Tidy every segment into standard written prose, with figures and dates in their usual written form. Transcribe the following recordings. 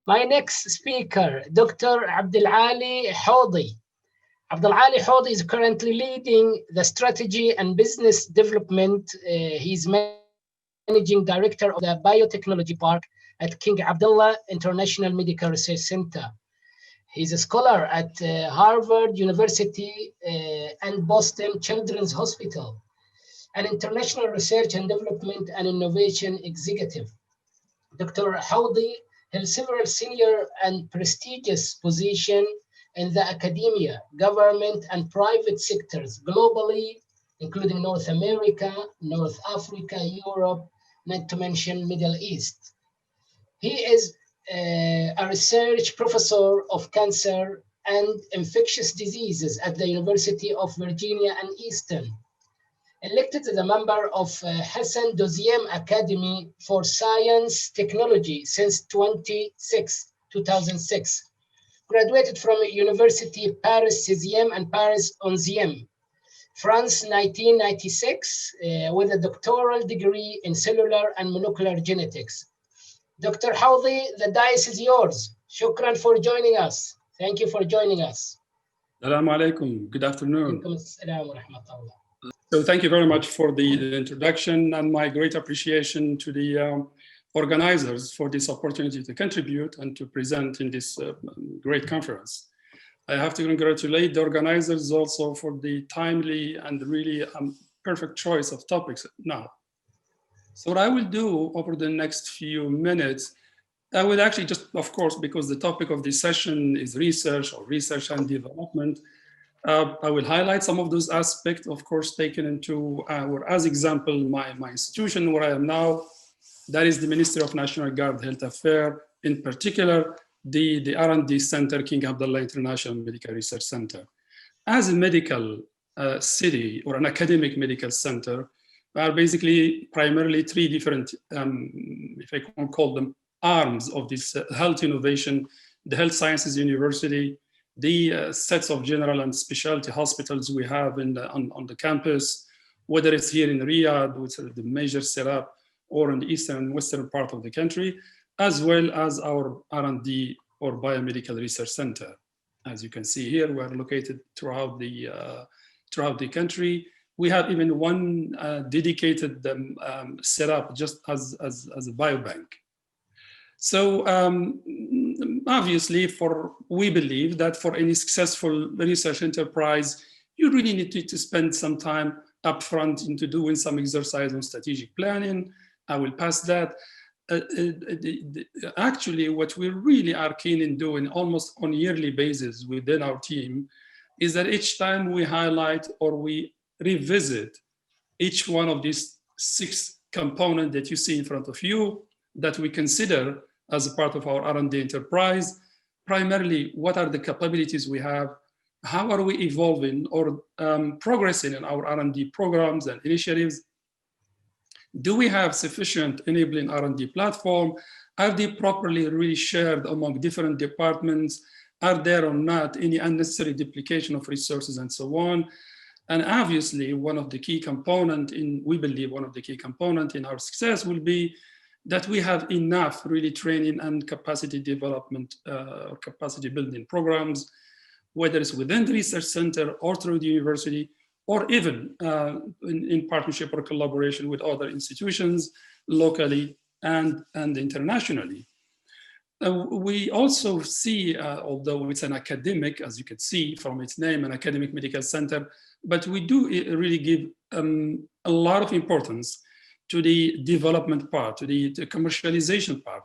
My next speaker, Dr. Abdelali Haoudi. Abdelali Haoudi is currently leading the strategy and business development. He's managing director of the Biotechnology Park at King Abdullah International Medical Research Center. He's a scholar at Harvard University and Boston Children's Hospital, an international research and development and innovation executive. Dr. Haoudi held several senior and prestigious positions in the academia, government, and private sectors globally, including North America, North Africa, Europe, not to mention Middle East. He is a research professor of cancer and infectious diseases at the University of Virginia and Eastern. Elected as a member of Hassan Deuxième Academy for Science Technology since 2006. Graduated from University Paris 6e and Paris 11e, France 1996, with a doctoral degree in cellular and molecular genetics. Dr. Haoudi, the dais is yours. Shukran for joining us. Thank you for joining us. Assalamu alaikum. Good afternoon. So thank you very much for the introduction and my great appreciation to the organizers for this opportunity to contribute and to present in this great conference. I have to congratulate the organizers also for the timely and really perfect choice of topics now. So what I will do over the next few minutes, I will actually just, of course, because the topic of this session is research or research and development, I will highlight some of those aspects, of course, taken into, or as example, my institution where I am now, that is the Ministry of National Guard Health Affairs, in particular, the R&D Center, King Abdullah International Medical Research Center. As a medical city or an academic medical center, are basically primarily three different, if I can call them, arms of this health innovation: the Health Sciences University, the sets of general and specialty hospitals we have on the campus, whether it's here in Riyadh, which is the major setup, or in the eastern and western part of the country, as well as our R&D or biomedical research center. As you can see here, we are located throughout the country. We have even one dedicated setup just as a biobank. So obviously, we believe that for any successful research enterprise, you really need to spend some time upfront into doing some exercise on strategic planning. I will pass that. Actually, what we really are keen in doing almost on a yearly basis within our team is that each time we highlight or we revisit each one of these 6 components that you see in front of you that we consider as a part of our R&D enterprise. Primarily, what are the capabilities we have? How are we evolving or progressing in our R&D programs and initiatives? Do we have sufficient enabling R&D platform? Are they properly really shared among different departments? Are there or not any unnecessary duplication of resources and so on? And obviously, one of the key components we believe one of the key components in our success will be that we have enough really training and capacity development or capacity building programs, whether it's within the research center or through the university, or even in partnership or collaboration with other institutions locally and internationally. We also see, although it's an academic, as you can see from its name, an academic medical center, but we do really give a lot of importance to the development part, to the commercialization part.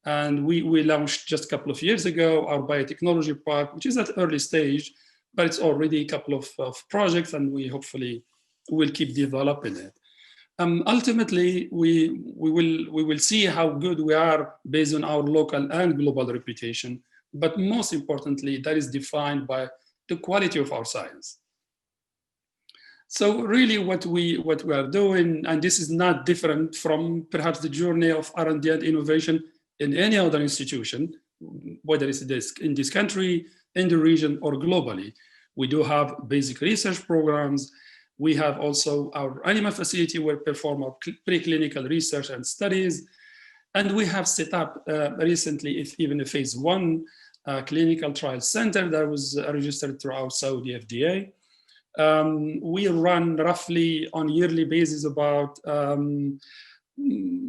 And we launched just a couple of years ago our biotechnology part, which is at early stage, but it's already a couple of projects, and we hopefully will keep developing it. Ultimately, we will see how good we are based on our local and global reputation, but most importantly, that is defined by the quality of our science. So really what we are doing, and this is not different from perhaps the journey of R&D and innovation in any other institution, whether it's in this country, in the region, or globally. We do have basic research programs. We have also our animal facility where we perform our preclinical research and studies. And we have set up recently, even a phase 1 clinical trial center that was registered through our Saudi FDA. We run roughly on a yearly basis about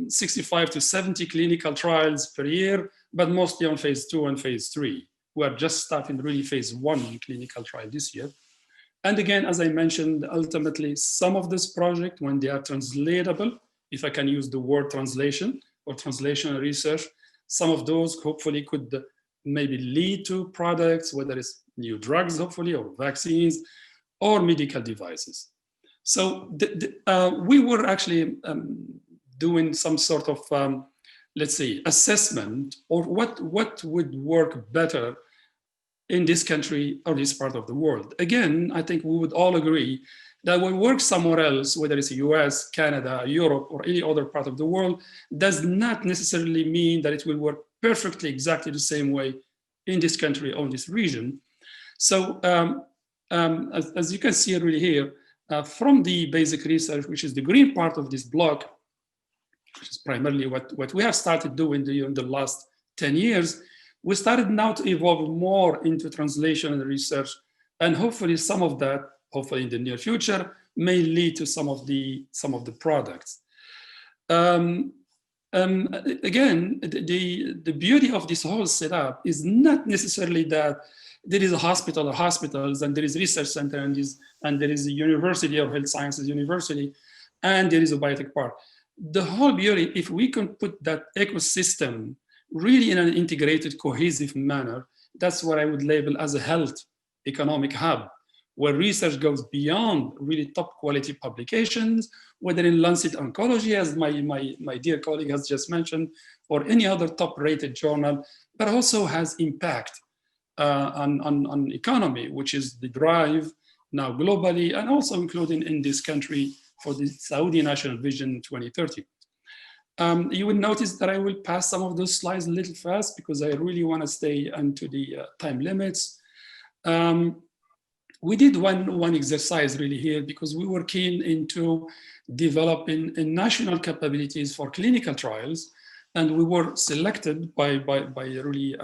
65 to 70 clinical trials per year, but mostly on phase 2 and phase 3. We are just starting really phase 1 clinical trial this year. And again, as I mentioned, ultimately, some of this project, when they are translatable, if I can use the word translation or translational research, some of those hopefully could maybe lead to products, whether it's new drugs, hopefully, or vaccines, or medical devices. So we were actually doing some sort of, let's say, assessment of what would work better in this country or this part of the world. Again, I think we would all agree that when we work somewhere else, whether it's the US, Canada, Europe, or any other part of the world, does not necessarily mean that it will work perfectly exactly the same way in this country or in this region. So as you can see really here, from the basic research, which is the green part of this block, which is primarily what we have started doing in the last 10 years, we started now to evolve more into translation and research, and hopefully some of that, hopefully in the near future, may lead to some of the products. Again, the beauty of this whole setup is not necessarily that there is a hospital or hospitals, and there is a research center, and there is a university or health sciences university, and there is a biotech park. The whole beauty, if we can put that ecosystem really in an integrated, cohesive manner, that's what I would label as a health economic hub, where research goes beyond really top quality publications, whether in Lancet Oncology, as my dear colleague has just mentioned, or any other top rated journal, but also has impact on economy, which is the drive now globally, and also including in this country for the Saudi National Vision 2030. You will notice that I will pass some of those slides a little fast because I really want to stay onto the time limits. We did one exercise really here because we were keen into developing national capabilities for clinical trials, and we were selected by really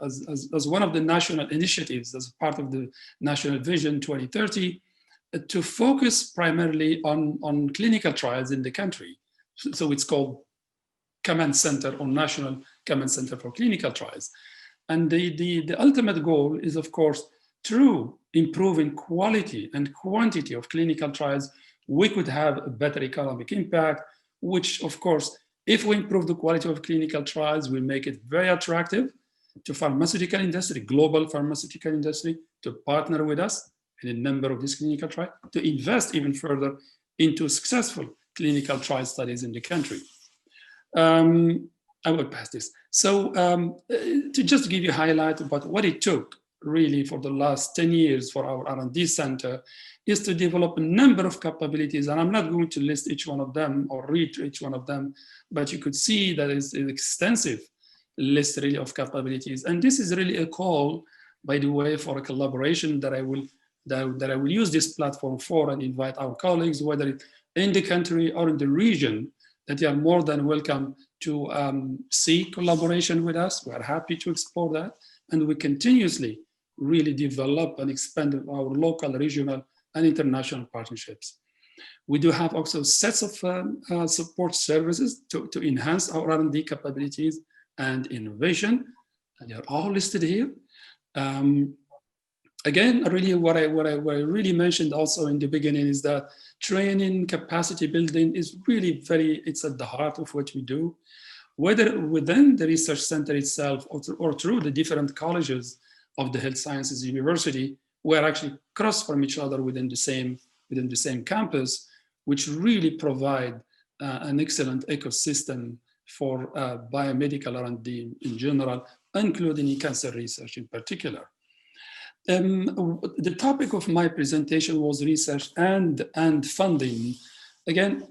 as one of the national initiatives as part of the National Vision 2030 to focus primarily on clinical trials in the country. So it's called Command Center or National Command Center for Clinical Trials. And the ultimate goal is, of course, through improving quality and quantity of clinical trials, we could have a better economic impact, which, of course, if we improve the quality of clinical trials, will make it very attractive to pharmaceutical industry, global pharmaceutical industry, to partner with us in a number of these clinical trials, to invest even further into successful clinical trial studies in the country. I will pass this. So to just give you a highlight about what it took really for the last 10 years for our R&D center is to develop a number of capabilities. And I'm not going to list each one of them or read each one of them, but you could see that it's an extensive list really of capabilities. And this is really a call, by the way, for a collaboration that I will use this platform for and invite our colleagues, whether in the country or in the region, that they are more than welcome to seek collaboration with us. We are happy to explore that. And we continuously really develop and expand our local, regional, and international partnerships. We do have also sets of support services to enhance our R&D capabilities and innovation. And they're all listed here. Again, really what I really mentioned also in the beginning is that training, capacity building is really it's at the heart of what we do, whether within the research center itself or through the different colleges of the health sciences university. We are actually cross from each other within the same campus, which really provide an excellent ecosystem for biomedical R&D in general, including cancer research in particular. The topic of my presentation was research and funding. Again,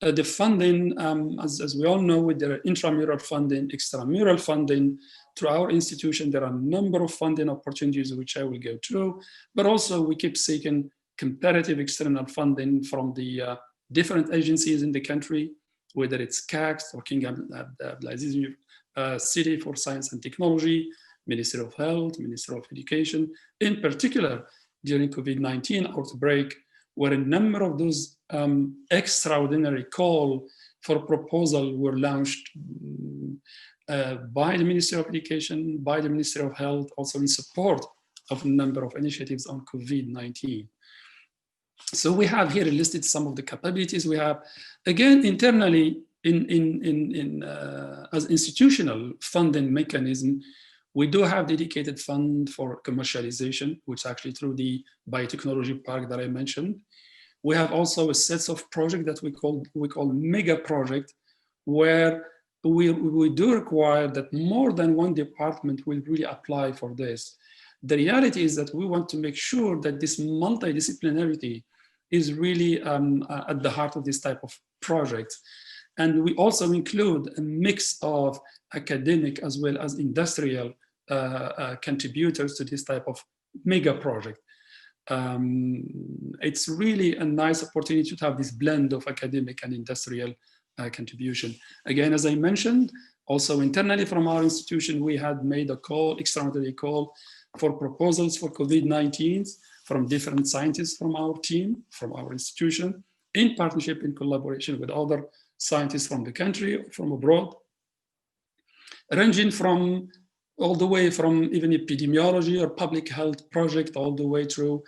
the funding, as we all know, with the intramural funding, extramural funding, through our institution, there are a number of funding opportunities which I will go through, but also we keep seeking competitive external funding from the different agencies in the country, whether it's CACS or King Abdulaziz City for Science and Technology, Ministry of Health, Ministry of Education, in particular during COVID-19 outbreak, where a number of those extraordinary call for proposal were launched by the Ministry of Education, by the Ministry of Health, also in support of a number of initiatives on COVID-19. So we have here listed some of the capabilities we have. Again, internally, as institutional funding mechanism, we do have dedicated fund for commercialization, which actually through the biotechnology park that I mentioned. We have also a set of projects that we call mega project, where we do require that more than one department will really apply for this. The reality is that we want to make sure that this multidisciplinarity is really at the heart of this type of projects. And we also include a mix of academic as well as industrial contributors to this type of mega project. It's really a nice opportunity to have this blend of academic and industrial contribution. Again, as I mentioned, also internally from our institution, we had made a call, extraordinary call for proposals for COVID-19 from different scientists from our team, from our institution, in partnership, in collaboration with other scientists from the country, from abroad, ranging from all the way from even epidemiology or public health project, all the way through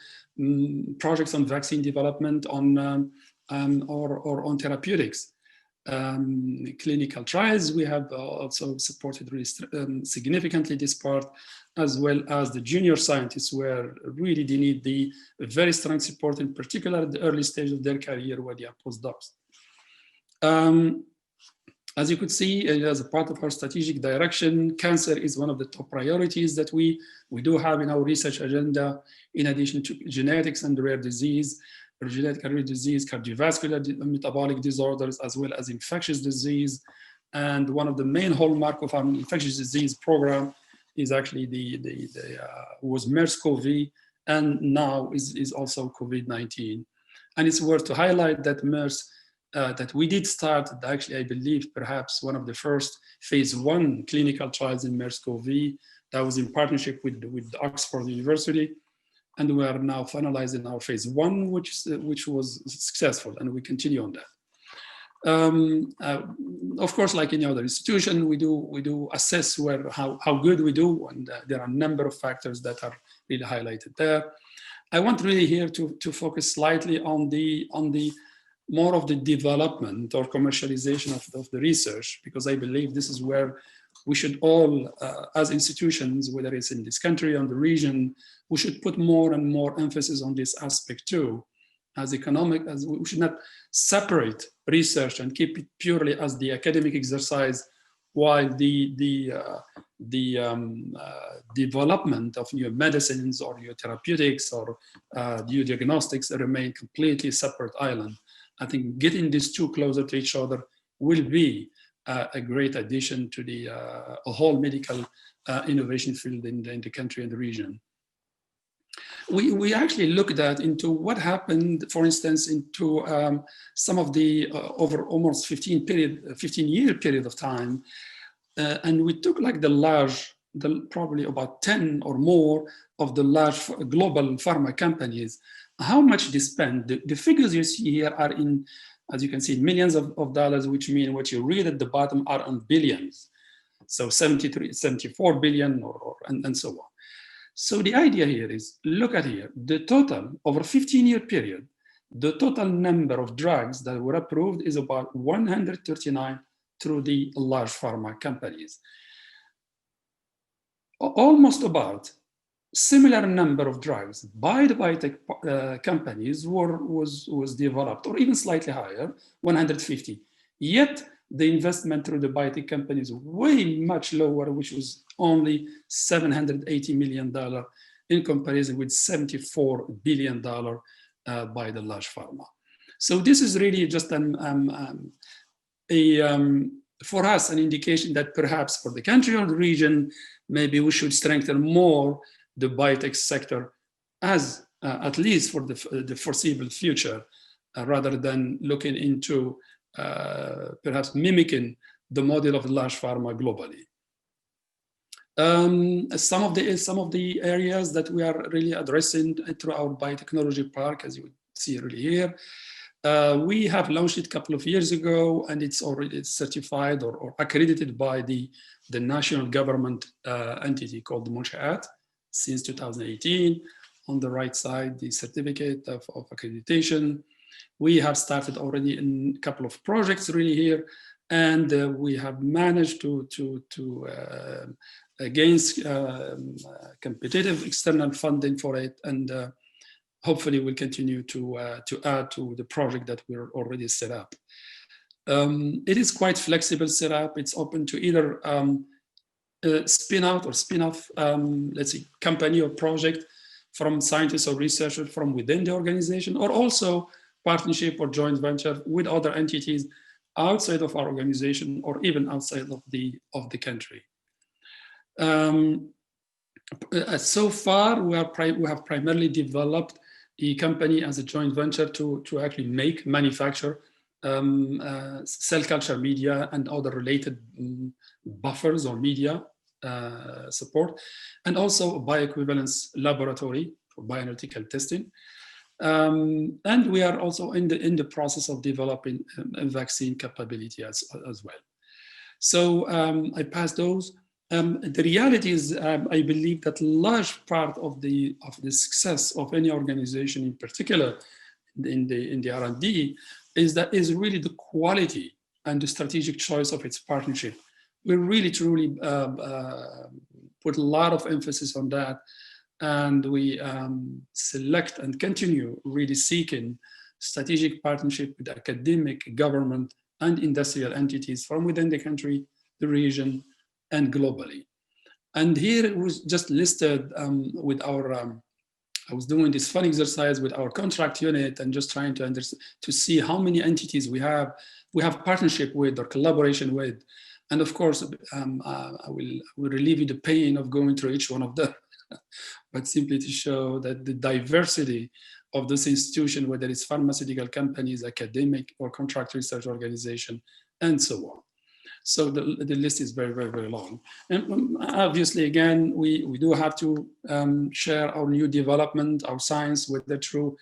projects on vaccine development or on therapeutics. Clinical trials, we have also supported really significantly this part, as well as the junior scientists, where really they need the very strong support, in particular at the early stage of their career where they are postdocs. As you could see, as a part of our strategic direction, cancer is one of the top priorities that we do have in our research agenda, in addition to genetics and rare disease, genetic and rare disease, cardiovascular metabolic disorders, as well as infectious disease. And one of the main hallmark of our infectious disease program is actually was MERS-CoV, and now is also COVID-19. And it's worth to highlight that MERS, that we did start, actually, I believe, perhaps one of the first phase 1 clinical trials in MERS-CoV. That was in partnership with Oxford University. And we are now finalizing our phase 1, which was successful, and we continue on that. Of course, like any other institution, we do assess how good we do, and there are a number of factors that are really highlighted there. I want really here to focus slightly on the more of the development or commercialization of the research, because I believe this is where we should all, as institutions, whether it's in this country or the region, we should put more and more emphasis on this aspect too. As we should not separate research and keep it purely as the academic exercise, while the development of new medicines or new therapeutics or new diagnostics remain completely separate island. I think getting these two closer to each other will be a great addition to the whole medical innovation field in the country and the region. We actually looked into what happened, for instance, into some of the over almost 15-year period of time, and we took like probably about 10 or more of the large global pharma companies, how much they spend. The figures you see here are in, as you can see, millions of dollars, which mean what you read at the bottom are on billions. So 74 billion and so on. So the idea here is, look at here, the total over a 15-year period, the total number of drugs that were approved is about 139 through the large pharma companies. Almost about similar number of drugs by the biotech companies was developed, or even slightly higher, 150. Yet the investment through the biotech companies way much lower, which was only $780 million in comparison with $74 billion by the large pharma. So this is really just for us an indication that perhaps for the country or the region, maybe we should strengthen more the biotech sector as at least for the foreseeable future, rather than looking into perhaps mimicking the model of large pharma globally. Some of the areas that we are really addressing through our biotechnology park, as you see really here, we have launched it a couple of years ago, and it's already certified or accredited by the national government entity called the MNG-HA since 2018. On the right side, the certificate of accreditation. We have started already in a couple of projects really here, and we have managed to against competitive external funding for it, and hopefully we'll continue to add to the project that we're already set up. It is quite flexible setup. It's open to either spin out or spin off, let's say, company or project from scientists or researchers from within the organization, or also partnership or joint venture with other entities outside of our organization or even outside of the country. So far, we have primarily developed a company as a joint venture to actually manufacture cell culture media and other related buffers or media support, and also a bioequivalence laboratory for bioanalytical testing. And we are also in the process of developing a vaccine capability as well. So I pass those. The reality is, I believe that large part of the success of any organization, in particular in the R&D, is really the quality and the strategic choice of its partnership. We really truly put a lot of emphasis on that, and we select and continue really seeking strategic partnership with academic, government, and industrial entities from within the country, the region, and globally. And here it was just listed with our, I was doing this fun exercise with our contract unit and just trying to see how many entities we have partnership with or collaboration with. And of course, I will relieve you the pain of going through each one of them, but simply to show that the diversity of this institution, whether it's pharmaceutical companies, academic or contract research organization, and so on. So the list is very, very, very long. And obviously, again, we do have to share our new development, our science, whether through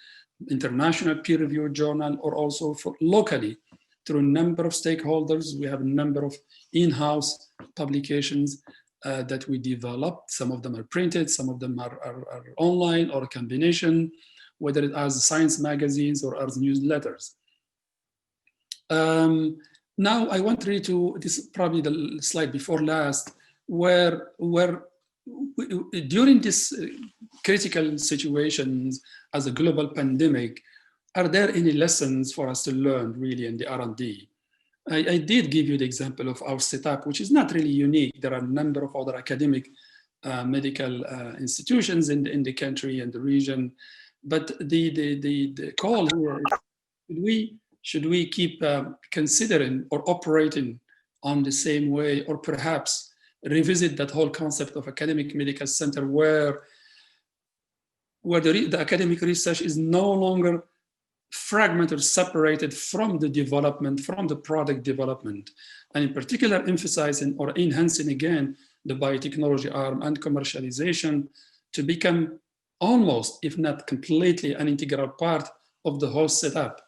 international peer-reviewed journal or also for locally through a number of stakeholders. We have a number of in-house publications that we developed. Some of them are printed, some of them are online or a combination, whether it as science magazines or as newsletters. Now I want to read to, this is probably the slide before last, where during this critical situations as a global pandemic, are there any lessons for us to learn really in the R&D? I did give you the example of our setup, which is not really unique. There are a number of other academic medical institutions in the country and the region, but the call here, should we keep considering or operating on the same way, or perhaps revisit that whole concept of academic medical center where the academic research is no longer fragmented, separated from the development, from the product development, and in particular emphasizing or enhancing again the biotechnology arm and commercialization to become almost, if not completely, an integral part of the whole setup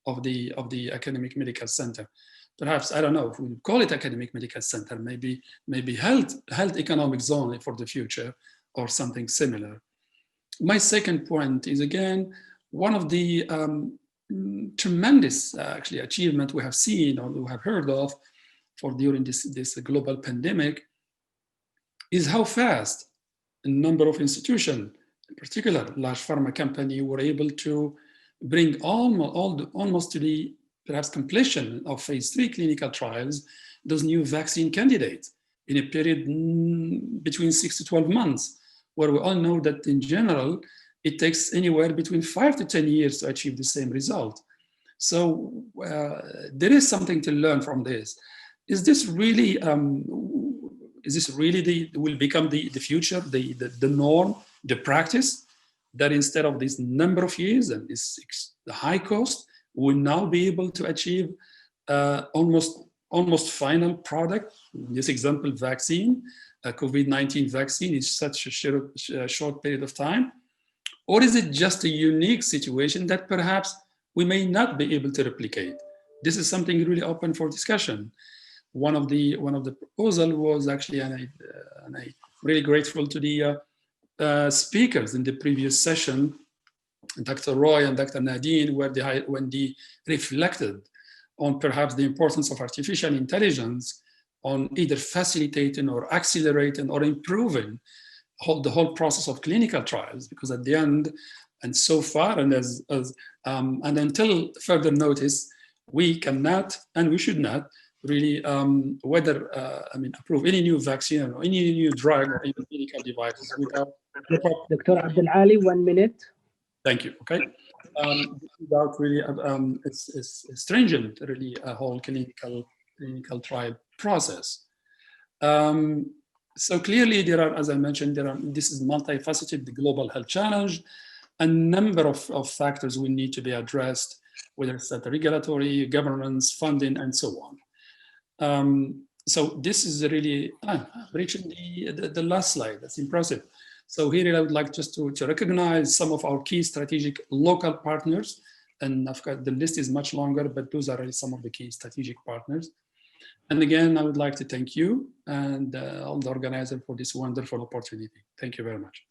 of the academic medical center. Perhaps, I don't know if we call it academic medical center, maybe health economic zone for the future or something similar. My second point is, again, one of the tremendous actually achievement we have seen or we have heard of during this global pandemic is how fast a number of institutions, in particular large pharma company, were able to bring almost to the perhaps completion of phase 3 clinical trials, those new vaccine candidates in a period between 6 to 12 months, where we all know that in general, it takes anywhere between 5 to 10 years to achieve the same result. So there is something to learn from this. Is this really will become the future, the norm, the practice, that instead of this number of years and the high cost, we'll now be able to achieve almost final product. In this example, vaccine, a COVID-19 vaccine is such a short period of time? Or is it just a unique situation that perhaps we may not be able to replicate? This is something really open for discussion. One of the proposal was actually, and I'm really grateful to the speakers in the previous session, Dr. Roy and Dr. Nadine, when they reflected on perhaps the importance of artificial intelligence on either facilitating or accelerating or improving the whole process of clinical trials, because at the end, and so far, and and until further notice, we cannot and we should not really approve any new vaccine or any new drug or even medical devices without. Dr. Abdel Ali, 1 minute. Thank you. Okay. Without really it's stringent, really, a whole clinical trial process. So clearly there are, as I mentioned, this is multifaceted, the global health challenge, a number of factors will need to be addressed, whether it's at the regulatory, governance, funding, and so on. So this is really, reaching the last slide, that's impressive. So here I would like just to recognize some of our key strategic local partners, and of course the list is much longer, but those are really some of the key strategic partners. And again, I would like to thank you and all the organizers for this wonderful opportunity. Thank you very much.